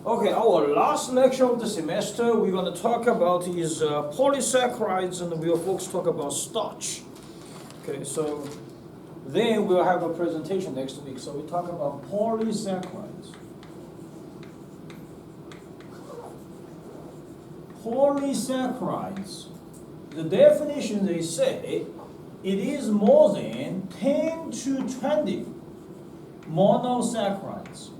Okay, our last lecture of the semester, we're going to talk about is polysaccharides, and we'll folks talk about starch. Okay, so then we'll have a presentation next week. So we talk about polysaccharides. Polysaccharides. The definition, they say it is more than 10 to 20 monosaccharides.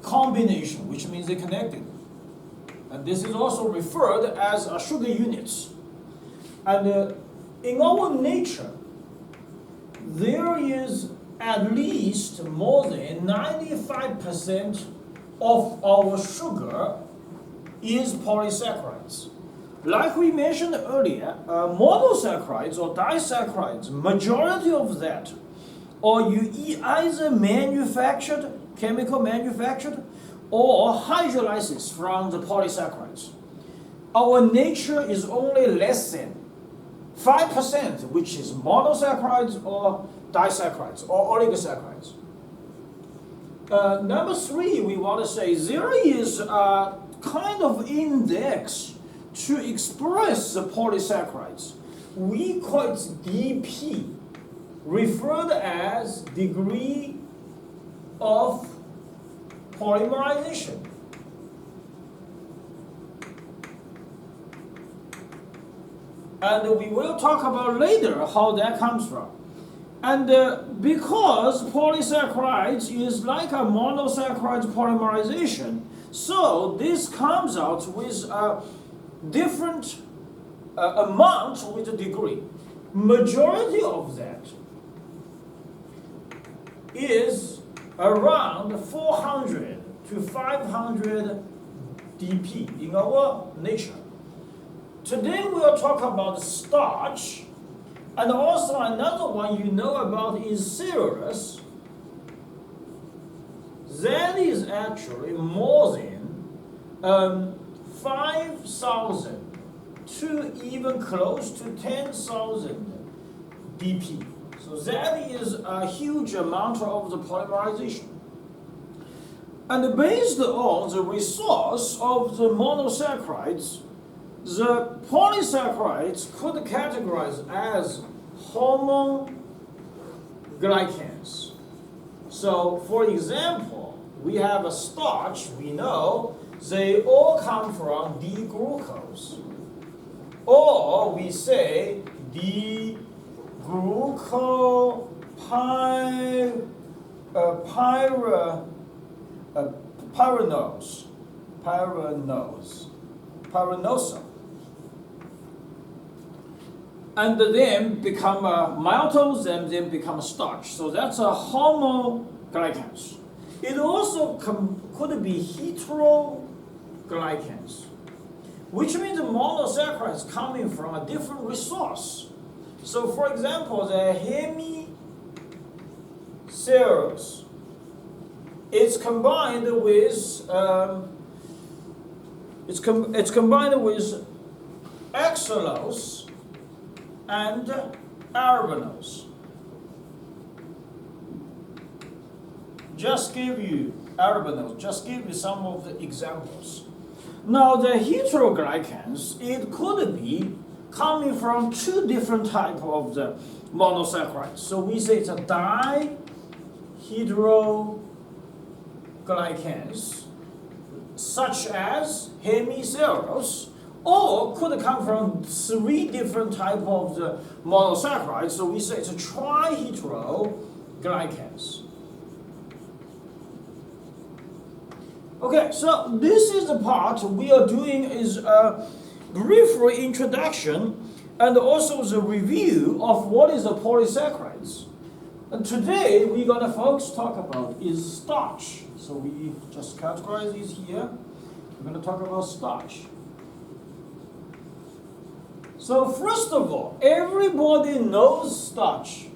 Combination, which means they're connected. And this is also referred as sugar units. And in our nature, there is at least more than 95% of our sugar is polysaccharides. Like we mentioned earlier, monosaccharides or disaccharides, majority of that, or you either manufactured, chemical manufactured, or hydrolysis from the polysaccharides. Our nature is only less than 5%, which is monosaccharides or disaccharides or oligosaccharides. Number three, we want to say there is a kind of index to express the polysaccharides. We call it dP, referred as degree of polymerization. And we will talk about later how that comes from. And because polysaccharides is like a monosaccharides polymerization, so this comes out with a different amount with a degree. Majority of that is around 400 to 500 dP in our nature. Today we'll talk about starch, and also another one you know about is cellulose. That is actually more than 5,000 to even close to 10,000 dP. So that is a huge amount of the polymerization. And based on the resource of the monosaccharides, the polysaccharides could categorize as homoglycans. So for example, we have a starch, we know they all come from D-glucose. Or we say pyranose. And then become maltose and then become starch. So that's a homoglycans. It also could be heteroglycans, which means the monosaccharides coming from a different resource. So for example, the hemicellulose, it's combined with xylose and arabinose. Just give you some of the examples. Now the heteroglycans, it could be coming from two different types of the monosaccharides. So we say it's a dihydroglycans, such as hemicellulose, or could come from three different types of the monosaccharides. So we say it's a trihydroglycans. Okay, so this is the part we are doing is a brief introduction and also the review of what is a polysaccharides. And today we're going to folks talk about is starch. So we just categorize these here. We're going to talk about starch. So first of all, everybody knows starch.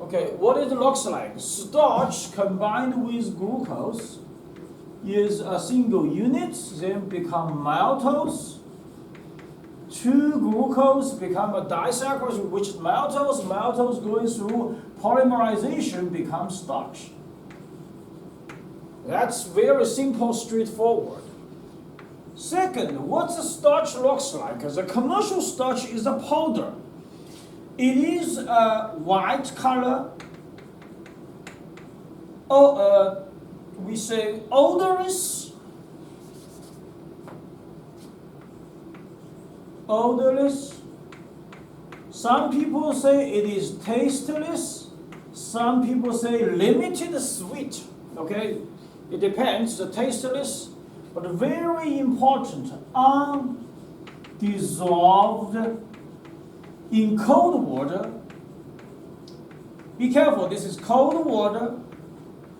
Okay, what it looks like. Starch combined with glucose is a single unit, then become maltose. 2 glucose become a disaccharide, which maltose going through polymerization becomes starch. That's very simple, straightforward. Second, what the starch looks like? The commercial starch is a powder. It is a white color, we say odorless, Some people say it is tasteless. Some people say limited sweet. Okay, it depends. The tasteless, but very important, undissolved in cold water. Be careful. This is cold water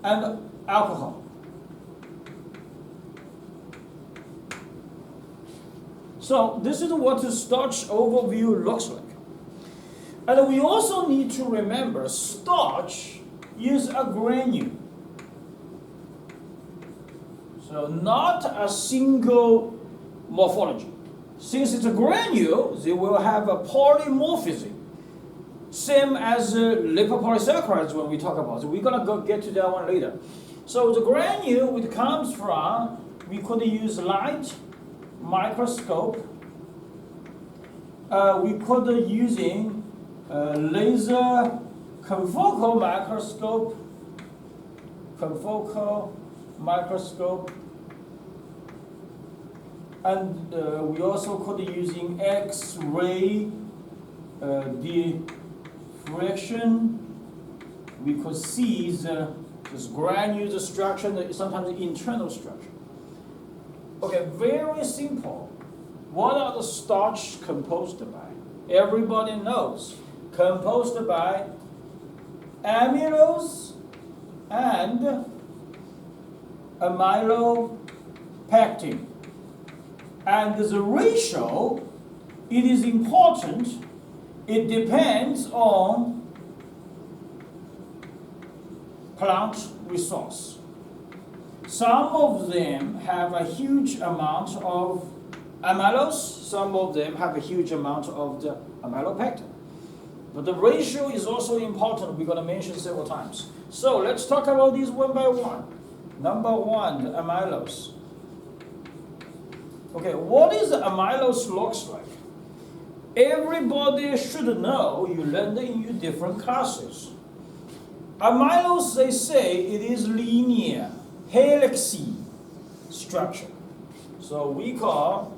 and alcohol. So this is what the starch overview looks like. And we also need to remember starch is a granule. So not a single morphology. Since it's a granule, they will have a polymorphism. Same as lipopolysaccharides when we talk about it. We're going to get to that one later. So the granule, it comes from, we could use light microscope. We could using laser confocal microscope, and we also could using X-ray diffraction. We could see this granule structure, sometimes the internal structure. Okay, very simple. What are the starch composed by? Everybody knows. Composed by amylose and amylopectin. And the ratio, it is important. It depends on plant resource. Some of them have a huge amount of amylose, some of them have a huge amount of the amylopectin. But the ratio is also important. We're going to mention several times. So let's talk about these one by one. Number one, the amylose. Okay, what is the amylose looks like? Everybody should know. You learned in your different classes. Amylose, they say, it is linear, helixy structure. So we call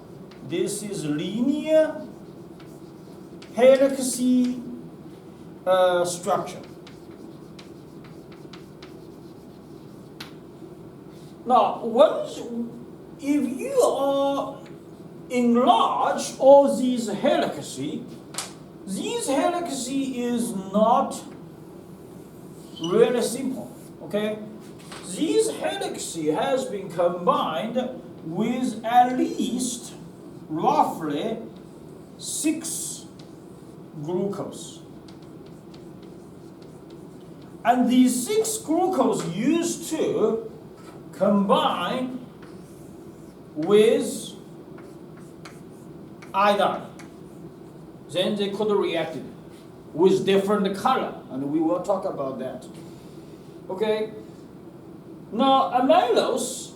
this is linear helixy structure. Now, if you are enlarge all these helixy is not really simple. Okay, these helixy has been combined with at least roughly 6 glucose. And these 6 glucose used to combine with iodine. Then they could react with different color, and we will talk about that. Okay. Now amylose,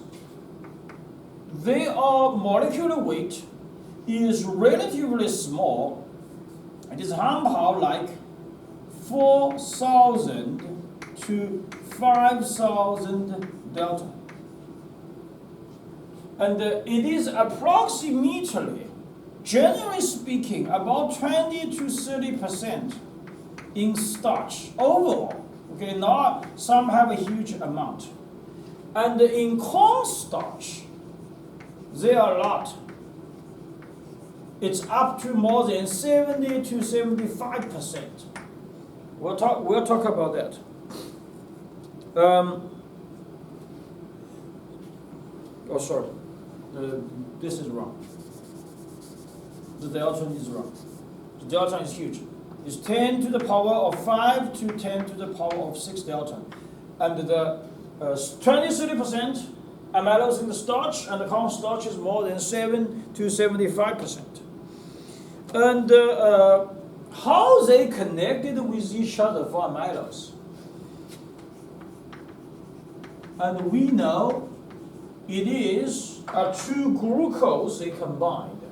their molecular weight is relatively small. It is somehow like 4,000 to 5,000 delta. And it is approximately, generally speaking, about 20 to 30% in starch overall. Okay, not some have a huge amount. And in cornstarch, there are a lot. It's up to more than 70 to 75%. We'll talk about that. Oh, sorry. This is wrong. The delta is wrong. The delta is huge. It's 10 to the power of 5 to 10 to the power of 6 delta. And the 20-30% amylose in the starch, and the cornstarch is more than 7 to 75%. And how they connected with each other for amylose? And we know it is two glucose they combined.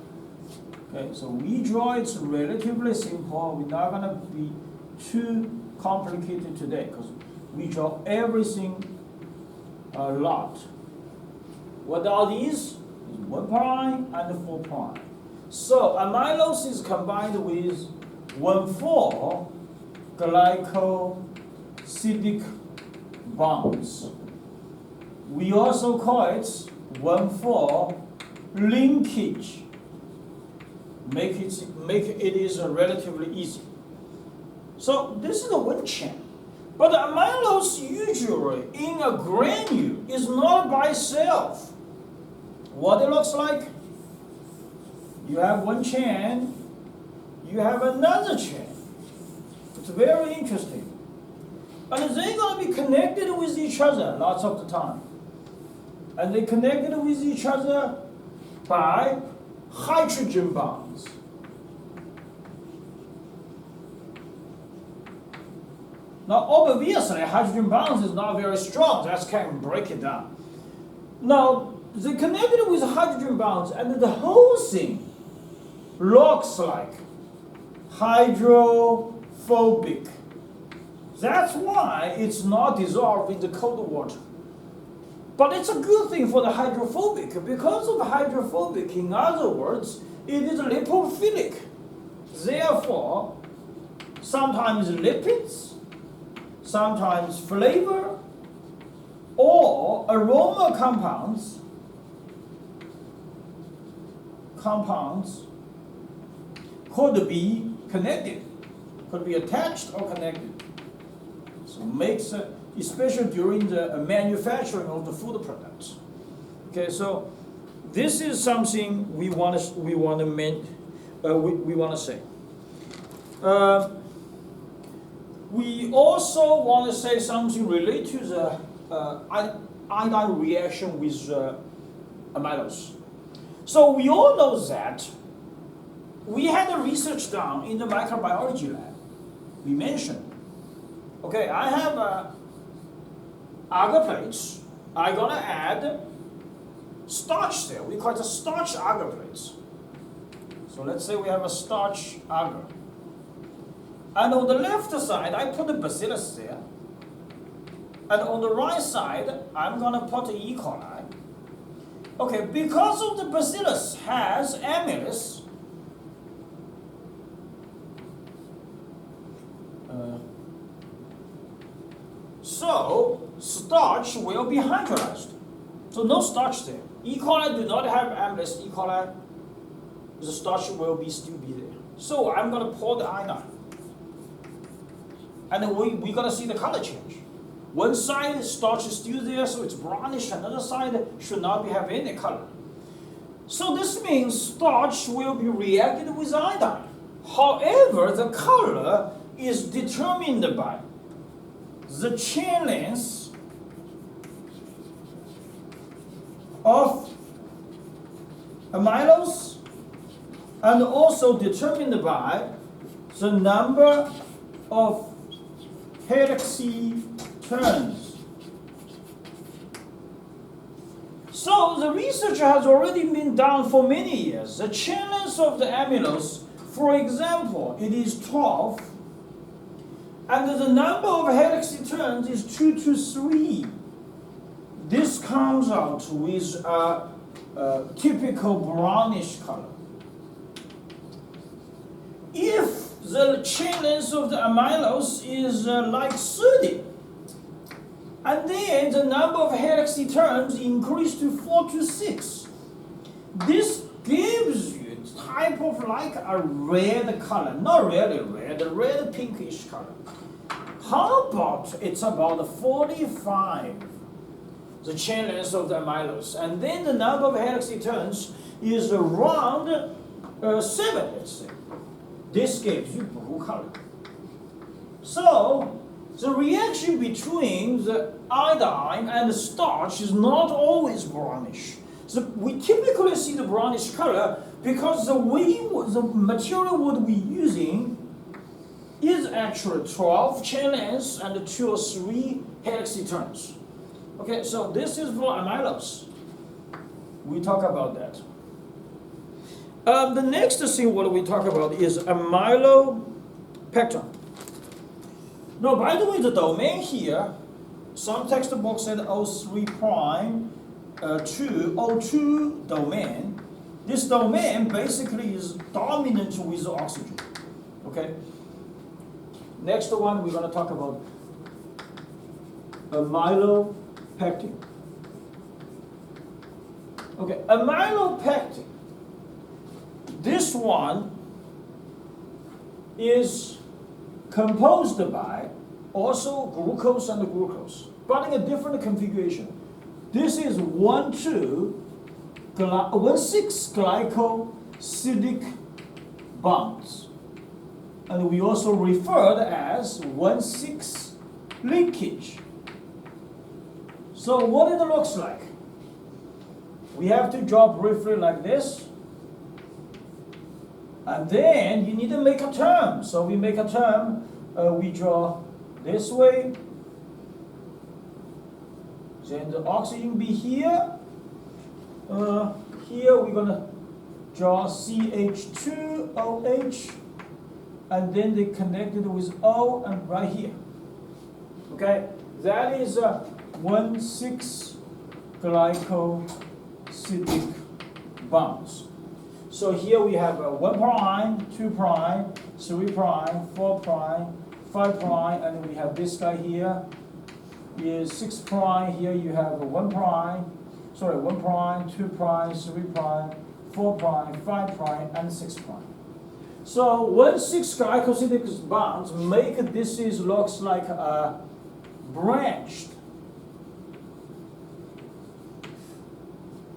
Okay, so we draw it's relatively simple. We're not gonna be too complicated today because we draw everything a lot. What are these? 1' and 4'. So amylose is combined with 1,4 glycosidic bonds. We also call it 1,4 linkage. Make it is relatively easy. So this is the 1 chain. But the amylose usually in a granule is not by itself. What it looks like? You have 1 chain, you have another chain. It's very interesting. And they're going to be connected with each other lots of the time. And they connected with each other by hydrogen bonds. Now, obviously, hydrogen bonds is not very strong. That's kind of break it down. Now, they connected with hydrogen bonds, and the whole thing looks like hydrophobic. That's why it's not dissolved in the cold water. But it's a good thing for the hydrophobic. Because of hydrophobic, in other words, it is lipophilic. Therefore, sometimes lipids, sometimes flavor, or aroma compounds could be connected, could be attached or connected. So makes especially during the manufacturing of the food products. Okay, so this is something we want to say. We also want to say something related to the iodine reaction with amylose. So we all know that we had a research done in the microbiology lab. We mentioned, okay, I have agar plates. I'm gonna add starch there. We call it a starch agar plates. So let's say we have a starch agar. And on the left side, I put the bacillus there. And on the right side, I'm gonna put E. coli. Okay, because of the bacillus has amylase, so starch will be hydrolyzed. So no starch there. E. coli do not have amylase. E. coli, the starch will still be there. So I'm gonna pour the iodine. And then we're gonna see the color change. One side starch is still there, so it's brownish. Another side should not have any color. So this means starch will be reacted with iodine. However, the color is determined by the chain length of amylose and also determined by the number of hydroxy turns. So the research has already been done for many years. The chain length of the amylose, for example, it is 12, and the number of hydroxy turns is 2 to 3. This comes out with a typical brownish color. If the chain length of the amylose is like 30, and then the number of hydroxy turns increase to 4 to 6. This gives you type of like a red color, not really red, a red pinkish color. How about it's about 45, the chain length of the amylose, and then the number of hydroxy turns is around 7, let's say. This gives you blue color. So the reaction between the iodine and the starch is not always brownish. So we typically see the brownish color because the material would be using is actually 12 chain lengths and 2 or 3 hydroxy turns. Okay, so this is for amylose. We talk about that. The next thing what we talk about is amylopectin. Now, by the way, the domain here, some textbooks said O3 prime to O2 domain. This domain basically is dominant with oxygen. Okay. Next one, we're going to talk about amylopectin. Okay, amylopectin. This one is composed by also glucose and glucose, but in a different configuration. This is 1,6-glycosidic bonds, and we also referred as 1,6 linkage. So what it looks like? We have to draw briefly like this. And then you need to make a term. So we make a term, we draw this way. Then the oxygen be here. Here we're going to draw CH2OH. And then they connected with O and right here. Okay, that is 1,6-glycosidic bonds. So here we have 1 prime, 2 prime, 3 prime, 4 prime, 5 prime, and we have this guy here is 6 prime. Here you have 1 prime, 1 prime, 2 prime, 3 prime, 4 prime, 5 prime, and 6 prime. So 1,6-glycosidic bonds make this looks like a branched.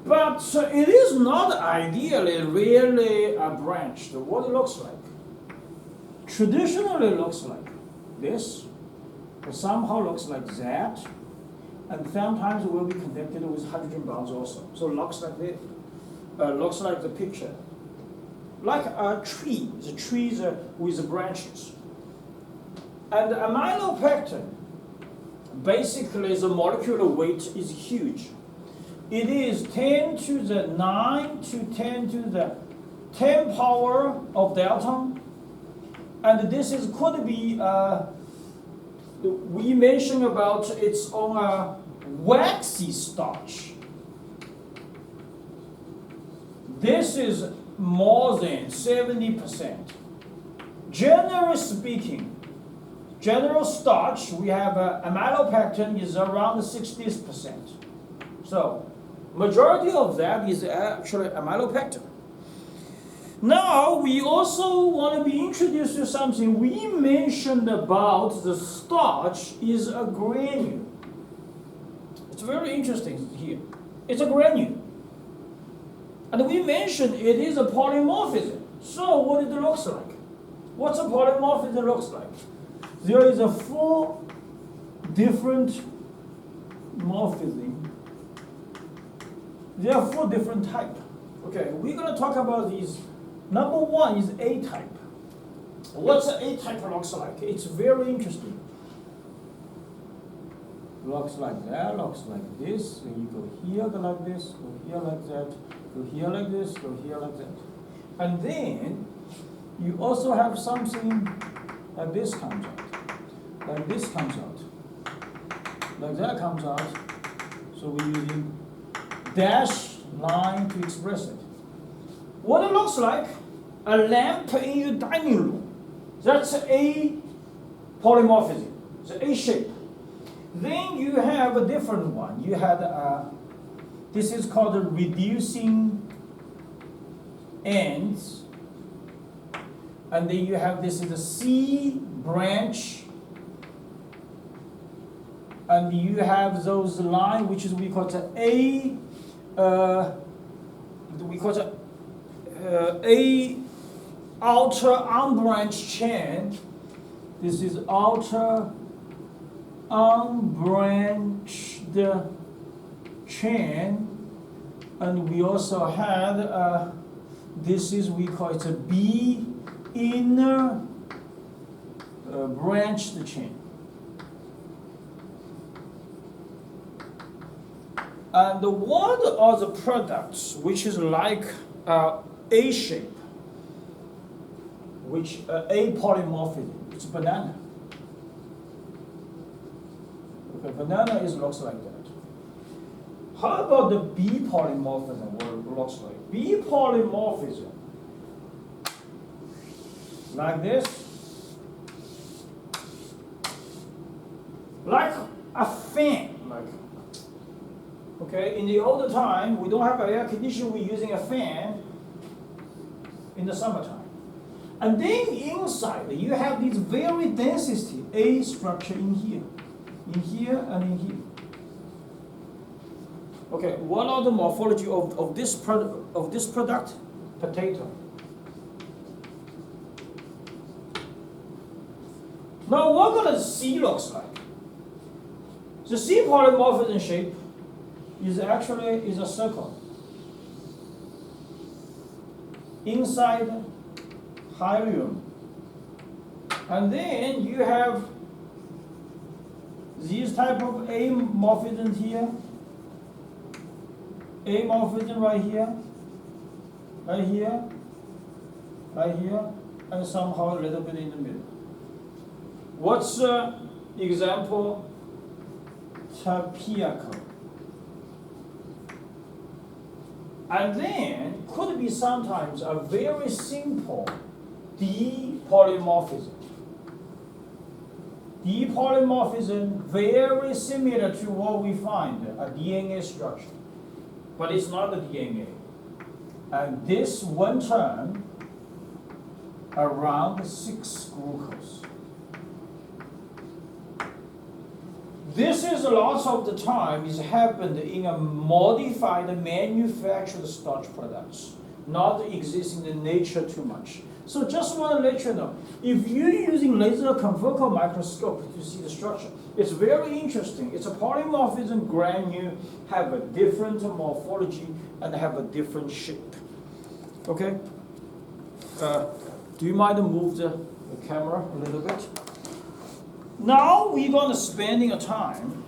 But it is not ideally really a branched. What it looks like? Traditionally it looks like this, but somehow looks like that, and sometimes it will be connected with hydrogen bonds also. So it looks like this. Looks like the picture. Like a tree, the trees with the branches. And amylopectin, basically the molecular weight is huge. It is 10 to the 9 to 10 to the 10 power of Dalton. And this is could be, we mentioned about it's on a waxy starch. This is more than 70%. Generally speaking, general starch, we have amylopectin is around 60%. So, majority of that is actually amylopectin. Now, we also want to be introduced to something we mentioned about the starch is a granule. It's very interesting here. It's a granule. And we mentioned it is a polymorphism. So what it looks like? What's a polymorphism looks like? There is a 4 different morphism. There are 4 different types. Okay, we're going to talk about these. Number 1 is A type. What's an A type looks like? It's very interesting. Looks like that, looks like this. Then you go here, go like this, go here like that, go here like this, go here like that. And then you also have something like this comes out. Like this comes out. Like that comes out. So we're using dash line to express it. What it looks like, a lamp in your dining room. That's a polymorphism. It's an A shape. Then you have a different one. You had this is called a reducing ends. And then you have this is a C branch. And you have those lines, which is we call it A. We call it a outer unbranched chain. This is outer unbranched chain, and we also had this is we call it a B inner branched chain. And what are the products which is like A shape, which A polymorphism? It's banana. Okay, banana looks like that. How about the B polymorphism? What it looks like? B polymorphism, like this, like a fan. Okay, in the older time, we don't have air conditioning, we're using a fan in the summertime. And then inside, you have this very density A structure in here, and in here. Okay, what are the morphology of this product? Potato. Now, what does C looks like? The C polymorphism shape is actually a circle. Inside helium. And then you have these type of amorphisms here. Amorphism right here, right here, right here, and somehow a little bit in the middle. What's the example? Trapeacle. And then could be sometimes a very simple D polymorphism. D polymorphism very similar to what we find a DNA structure, but it's not a DNA. And this one term around 6 glucose. This is lots of the time is happened in a modified manufactured starch products, not existing in nature too much. So just want to let you know, if you're using laser confocal microscope to see the structure, it's very interesting. It's a polymorphism granule, have a different morphology and have a different shape. Okay? Do you mind to move the camera a little bit? Now we're going to spending a time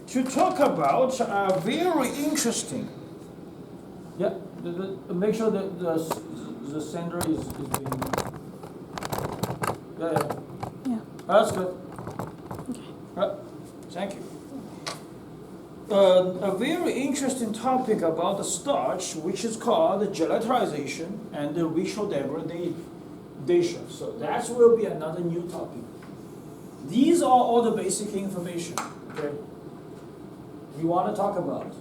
to talk about very interesting. Yeah, make sure that the sender is being. Yeah. That's good. Okay. Thank you. A very interesting topic about the starch, which is called gelatinization and the ritual degradation. So that will be another new topic. These are all the basic information. Okay. We want to talk about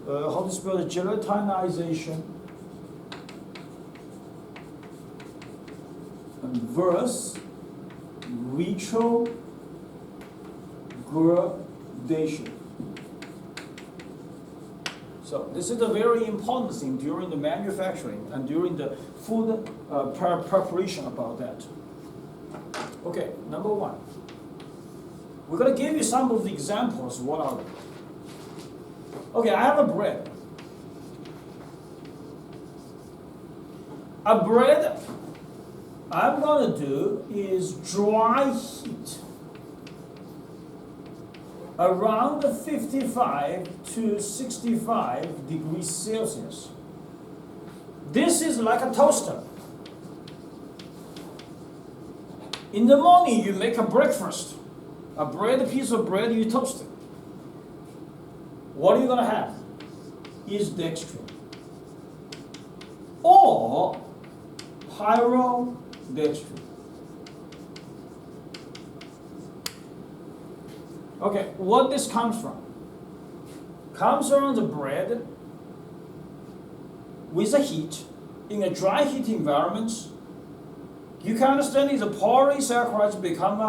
how to spell the gelatinization and versus retrogradation. So this is a very important thing during the manufacturing and during the food preparation about that. Okay, number one. We're going to give you some of the examples. What are they? Okay, I have a bread. A bread I'm going to do is dry heat around 55 to 65 degrees Celsius. This is like a toaster. In the morning, you make a breakfast. A piece of bread, you toast it. What are you going to have? Is dextrin. Or pyrodextrin. Okay, what this comes from? Comes from the bread with a heat in a dry heat environment. You can understand is the polysaccharides become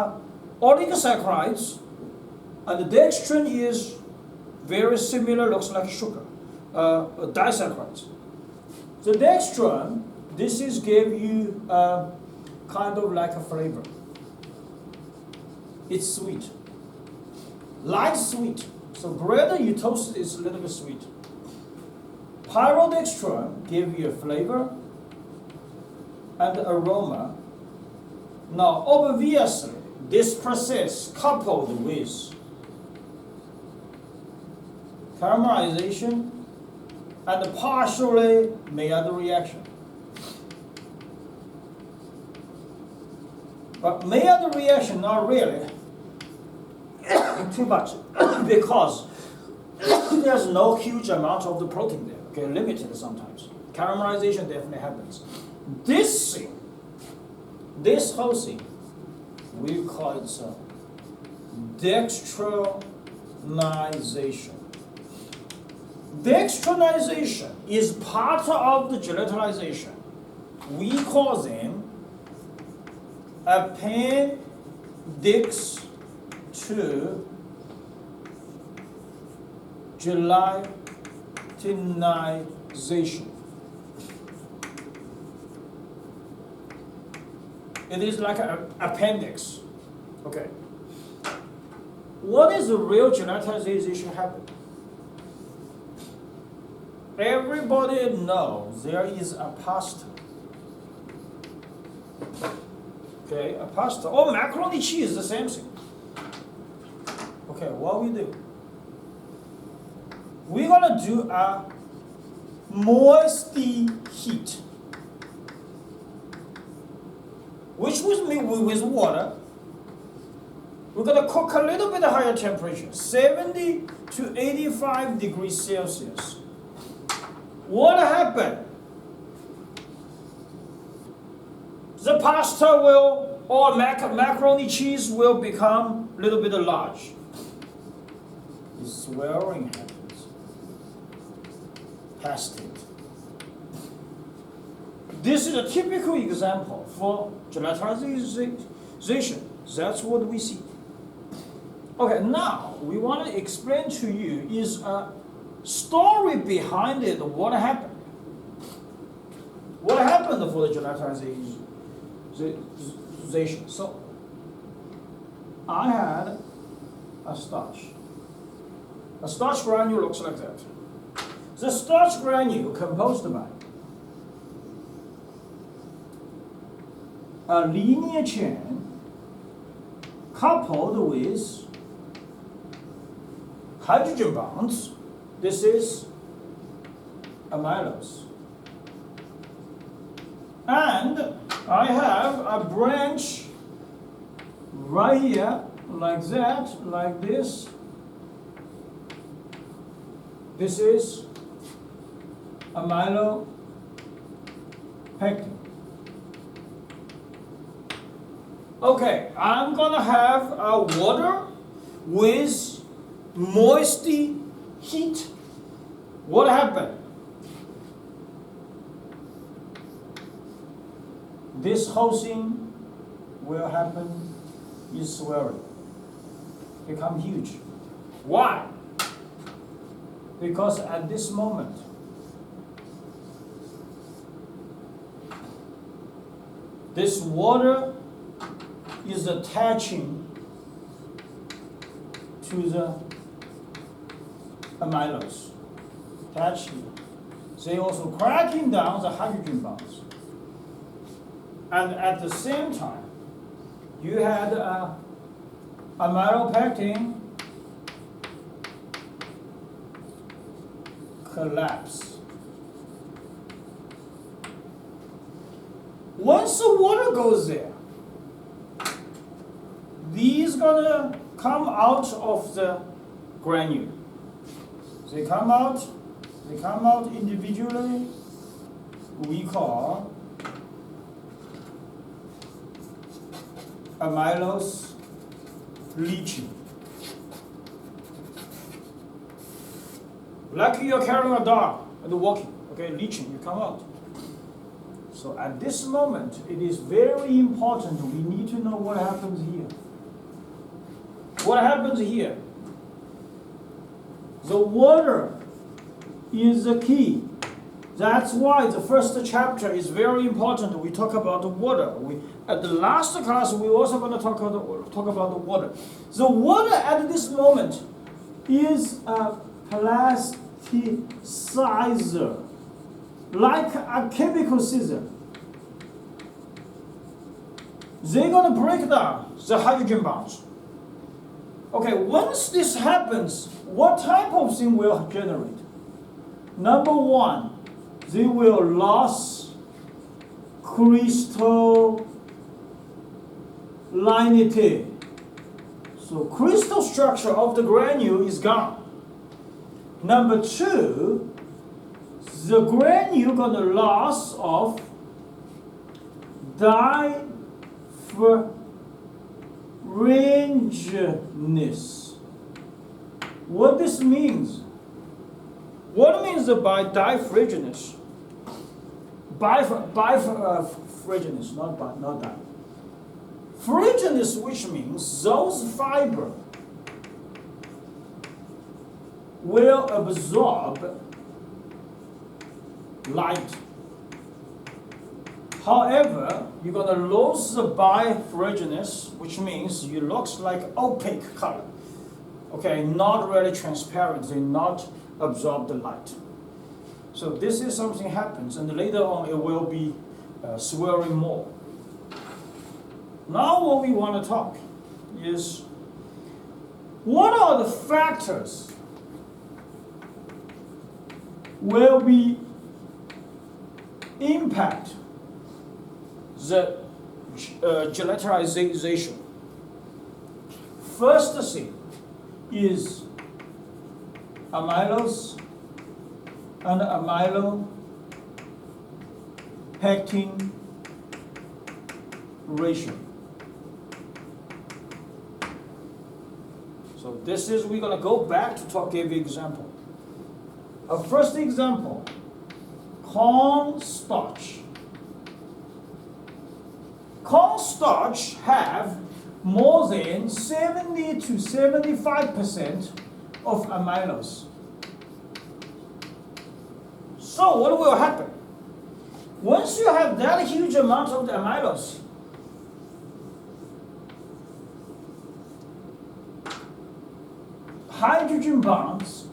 oligosaccharides, and the dextrin is very similar, looks like sugar, disaccharides. The dextrin, this is give you kind of like a flavor. It's sweet. Light sweet. So bread you toast it is a little bit sweet. Pyrodextrin give you a flavor and aroma. Now obviously this process coupled with caramelization and partially Maillard reaction. But Maillard reaction, not really too much, because there's no huge amount of the protein there, okay, limited sometimes. Caramelization definitely happens. This thing, this whole thing, we call it dextrinization. Dextrinization is part of the gelatinization. We call them appendix to gelatinization. It is like an appendix. Okay. What is the real gelatinization happen? Everybody knows there is a pasta. Okay, a pasta. Or macaroni cheese, the same thing. Okay, what we do? We're gonna do a moisty heat, which was made with water. We're gonna cook a little bit higher temperature, 70 to 85 degrees Celsius. What happened? The pasta will, or macaroni cheese will become a little bit large. The swelling happens. Past it. This is a typical example for gelatinization. That's what we see. Okay, now we want to explain to you is a story behind it. What happened? What happened for the gelatinization? So I had a starch. A starch granule looks like that. The starch granule composed by a linear chain coupled with hydrogen bonds. This is amylose. And I have a branch right here, like that, like this. This is amylopectin. Okay, I'm gonna have a water with moisty heat. What happened? This whole thing will happen is swelling, become huge. Why? Because at this moment, this water is attaching to the amylose. Attaching. They also cracking down the hydrogen bonds. And at the same time, you had amylopectin collapse. Once the water goes there, these gonna come out of the granule. They come out individually. We call amylose leaching. Like you're carrying a dog and walking, okay, leaching, you come out. So at this moment, it is very important. We need to know what happens here. What happens here? The water is the key. That's why the first chapter is very important. We talk about the water. At the last class, we also going to talk about the water. The water at this moment is a plasticizer, like a chemical scissor. they're going to break down the hydrogen bonds. Okay, once this happens, what type of thing will generate? Number one, they will lose crystallinity. So crystal structure of the granule is gone. Number two, the granule gonna loss of differentness. What this means? What means by differentness? Frigidness, not that. Frigidness, which means those fiber will absorb light. However, you're going to lose the birefringence, which means it looks like opaque color. Okay, not really transparent, they not absorb the light. So this is something happens, and later on it will be swirling more. Now what we want to talk is, what are the factors will be impact the gelatinization? First thing is amylose and amylopectin ratio. So this is, we're going to go back to give you example. A first example, cornstarch. Cornstarch have more than 70 to 75% of amylose. So what will happen? Once you have that huge amount of the amylose, hydrogen bonds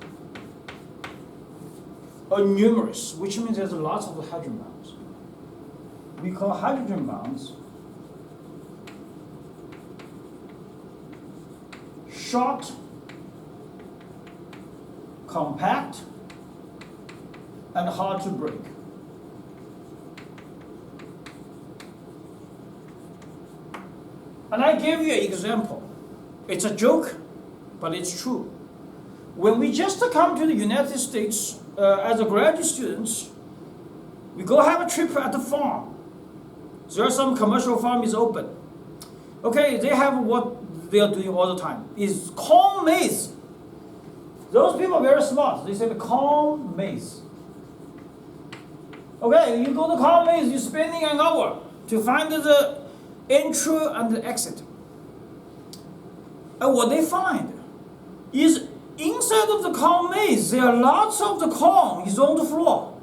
are numerous, which means there's lots of hydrogen bonds. We call hydrogen bonds short, compact, and hard to break. And I give you an example. It's a joke, but it's true. When we just come to the United States as a graduate students, we go have a trip at the farm. There are some commercial farm is open. Okay, they have what they are doing all the time is corn maze. Those people are very smart. They say the corn maze. Okay, you go to corn maze, you're spending an hour to find the entry and the exit. And what they find is inside of the corn maze, there are lots of the corn is on the floor.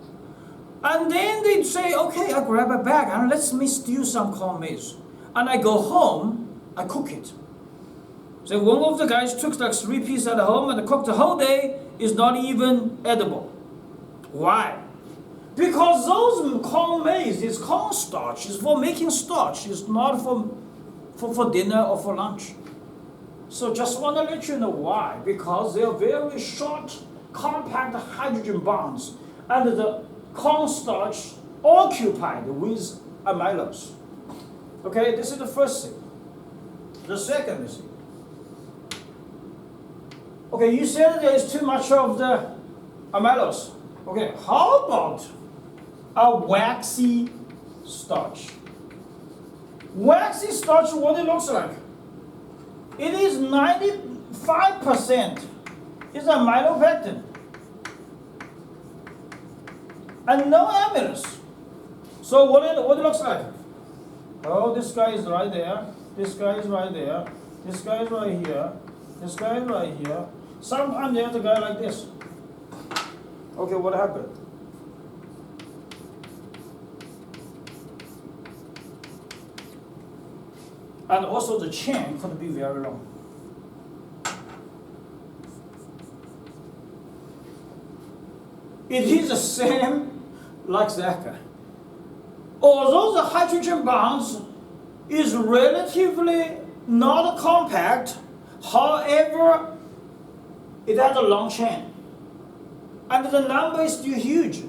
And then they say, okay, I grab a bag and let me steal some corn maze. And I go home, I cook it. So one of the guys took like 3 pieces at home and cooked the whole day, is not even edible. Why? Because those corn maze is cornstarch, is for making starch, it's not for dinner or for lunch. So just want to let you know why. Because they are very short, compact hydrogen bonds, and the cornstarch occupied with amylose. Okay, this is the first thing. The second thing. Okay, you said there is too much of the amylose. Okay, how about a waxy starch? Waxy starch, what it looks like? It is 95% is amylopectin and no amylose. So what it looks like? Oh, this guy is right there. This guy is right there. This guy is right here. This guy is right here. Sometimes there's a guy like this. Okay, what happened? And also the chain could be very long. It is the same like that guy. Although the hydrogen bonds is relatively not compact, however, it has a long chain. And the number is still huge.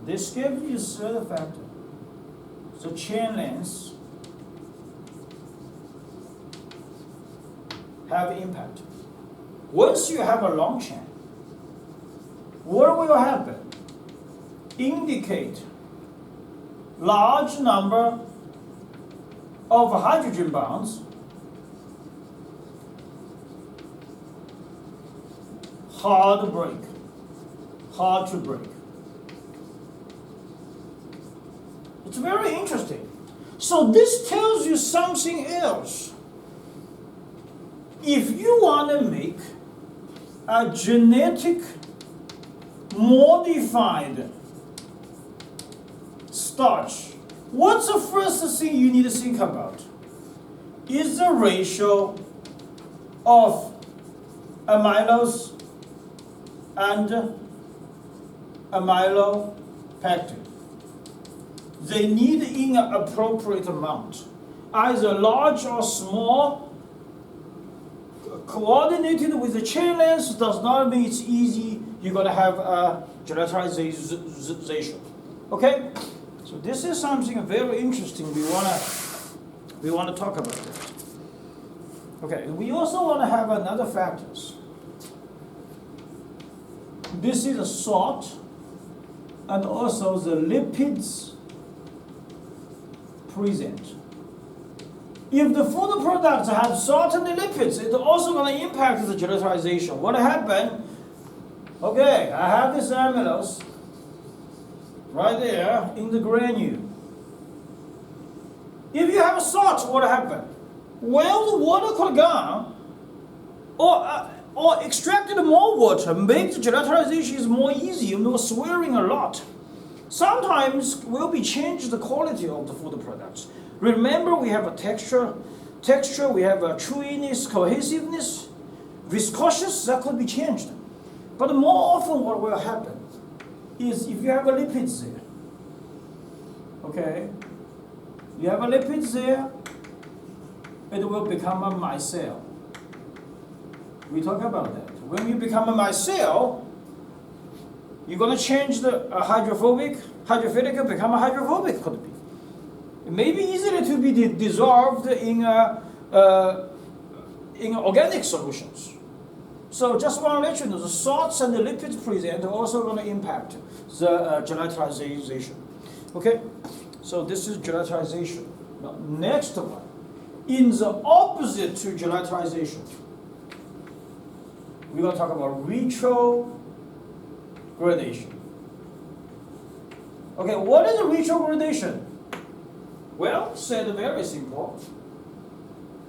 This gives you third factor. So chain lengths have impact. Once you have a long chain, what will happen? Indicate large number of hydrogen bonds hard to break. It's very interesting. So this tells you something else. If you want to make a genetic modified starch, what's the first thing you need to think about? Is the ratio of amylose and amylopectin. They need in an appropriate amount, either large or small. Coordinated with the chain length does not mean it's easy. You're going to have a gelatization. Okay? So this is something very interesting. We want to talk about that. Okay. We also want to have another factors. This is a salt and also the lipids present. If the food products have salt and lipids, it's also going to impact the gelatinization. What happened? Okay, I have this amylose right there in the granule. If you have salt, what happened? Well, the water could gone, or extracted more water, make the gelatinization is more easy, no swearing a lot. Sometimes will be changed the quality of the food products. Remember, we have a texture, we have a chewiness, cohesiveness, viscous, that could be changed. But more often what will happen is if you have a lipids there, okay, you have a lipids there, it will become a micelle. We talk about that. When you become a micelle, you're going to change the hydrophilic, become a hydrophobic, could be. It may be easier to be dissolved in organic solutions. So just want to let you know, the salts and the lipids present are also going to impact the gelatinization. Okay, so this is gelatinization. Now, next one, in the opposite to gelatinization, we're going to talk about retrogradation. Okay, what is a retrogradation? Well, said very simple.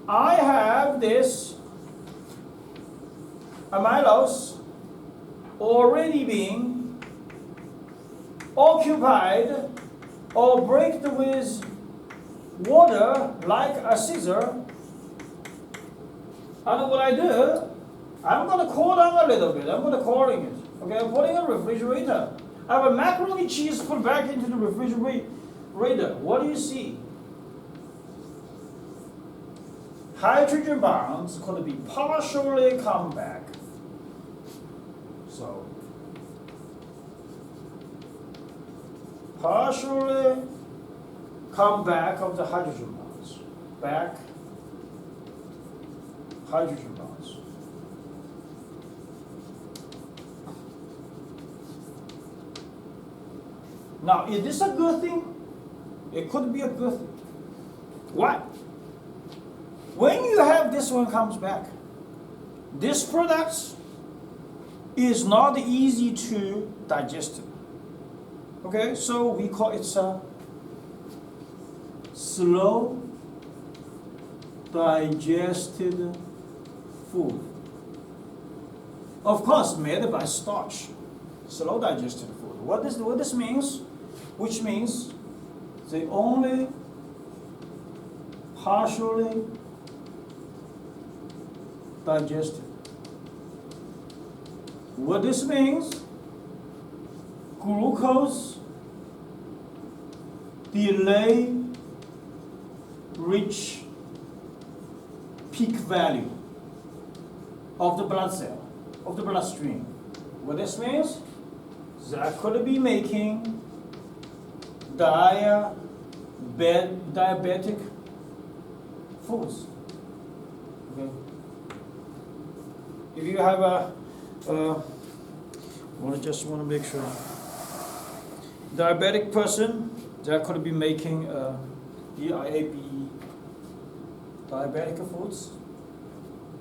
I have this amylose already being occupied or breaked with water like a scissor. And what I do, I'm going to cool down a little bit. I'm going to cooling it. Okay, I'm putting a refrigerator. I have a macaroni cheese put back into the refrigerator. What do you see? Hydrogen bonds could be partially come back. So, partially come back of the hydrogen bonds. Back, hydrogen bonds. Now, is this a good thing? It could be a good thing. Why? When you have this one comes back, this product is not easy to digest. Okay, so we call it a slow digested food. Of course, made by starch. Slow digested food. What this means? Which means they only partially digested. What this means? Glucose delay reach peak value of the blood cell, of the bloodstream. What this means, that could be making diabetic foods. Okay. If you have just want to make sure, diabetic person, that could be making DIAB, diabetic foods.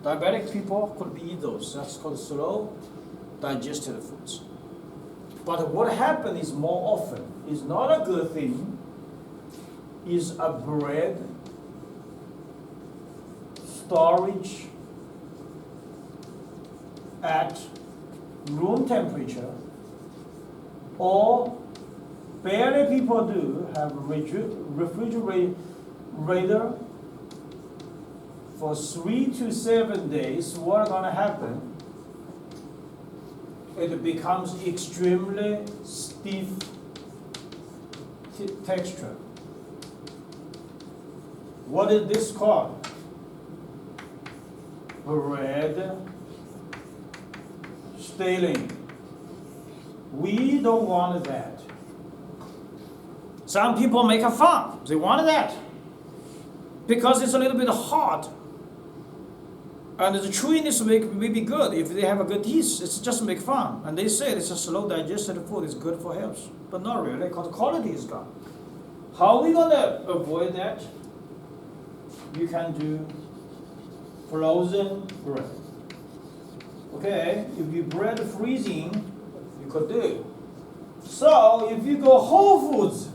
Diabetic people could be eat those. That's called slow digested foods. But what happens is more often is not a good thing. Is a bread storage at room temperature, or barely people do have refrigerator for 3 to 7 days. What's gonna happen? It becomes extremely stiff texture. What is this called? Bread staling. We don't want that. Some people make a fun. They want that because it's a little bit hard. And the chewiness may be good if they have a good teeth. It's just make fun. And they say it's a slow digested food. It's good for health. But not really, because the quality is gone. How are we going to avoid that? You can do frozen bread. Okay, if you bread freezing, you could do. So if you go Whole Foods,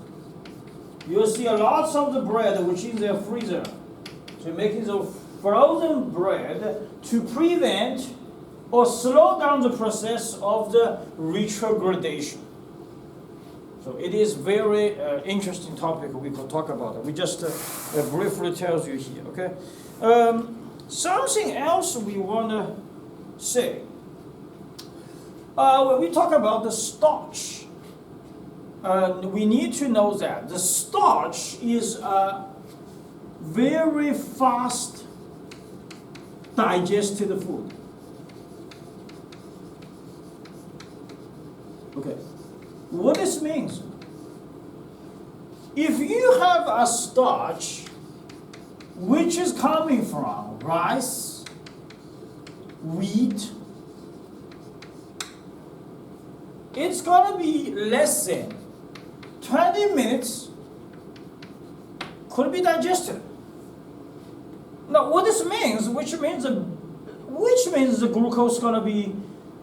you'll see a lots of the bread which is in their freezer. So you're making the frozen bread to prevent or slow down the process of the retrogradation. So it is very interesting topic we could talk about it. We just briefly tells you here, okay? Something else we want to say. When we talk about the starch, we need to know that the starch is a very fast digested food. Okay, what this means? If you have a starch which is coming from rice, wheat, it's going to be less than 20 minutes could be digested. Now, what this means, which means the glucose is going to be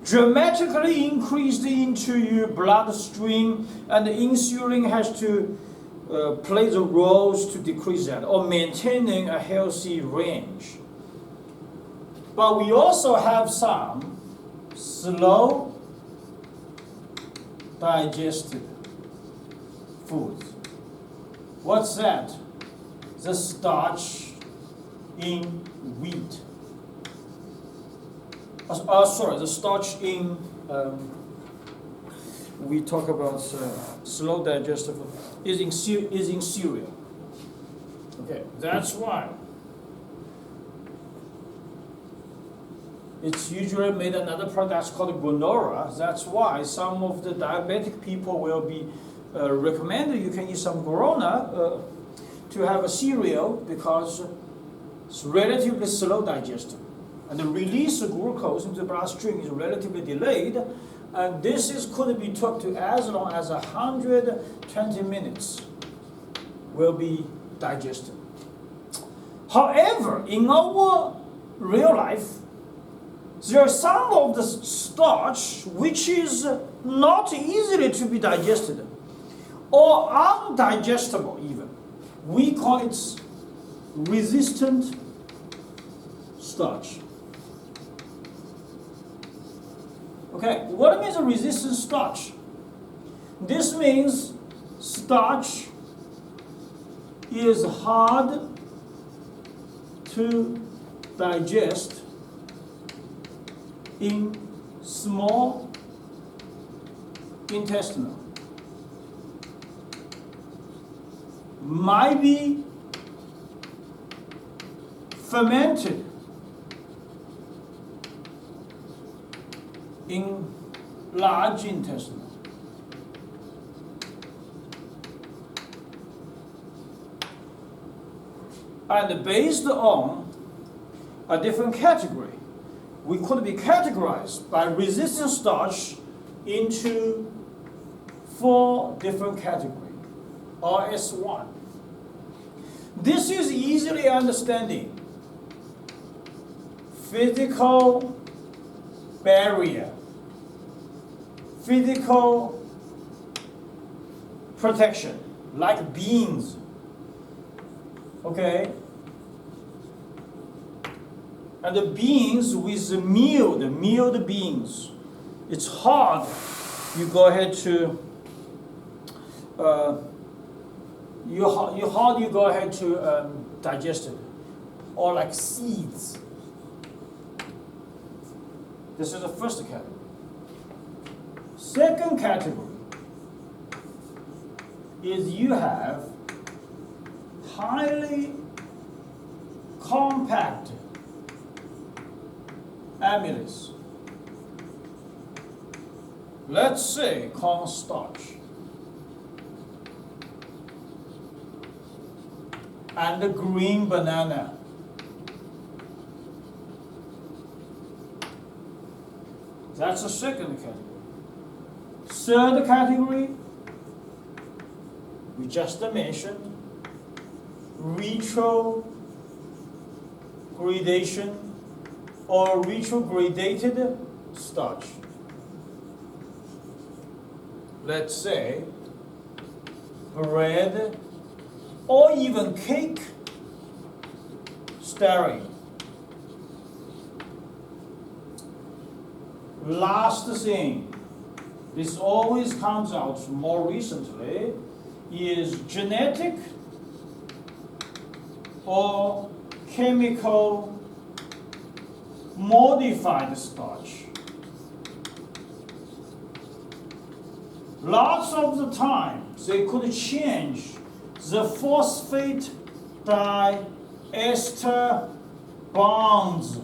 dramatically increased into your bloodstream, and the insulin has to play the roles to decrease that or maintaining a healthy range. But we also have some slow digested foods. What's that? The starch in wheat. The starch in, we talk about slow digested food, is in cereal. Okay, that's why it's usually made another product that's called granola. That's why some of the diabetic people will be recommended you can eat some granola to have a cereal because it's relatively slow digested. And the release of glucose into the bloodstream is relatively delayed. And this could be took to as long as 120 minutes will be digested. However, in our real life, there are some of the starch which is not easily to be digested or undigestible even. We call it resistant starch. Okay, what means a resistant starch? This means starch is hard to digest in small intestinal. Might be fermented in large intestine. And based on a different category, we could be categorized by resistant starch into 4 different categories, RS1. This is easily understanding. Physical barrier, physical protection, like beans. Okay? And the beans with the milled beans, it's hard. You go ahead to you go ahead to digest it, or like seeds. This is the first category. Second category is you have highly compact amylase. Let's say cornstarch. And the green banana. That's the second category. Third category, we just mentioned, retrogradation or retrogradated starch. Let's say bread or even cake stearin. Last thing, this always comes out more recently, is genetic or chemical modified starch. Lots of the time, they could change the phosphate diester bonds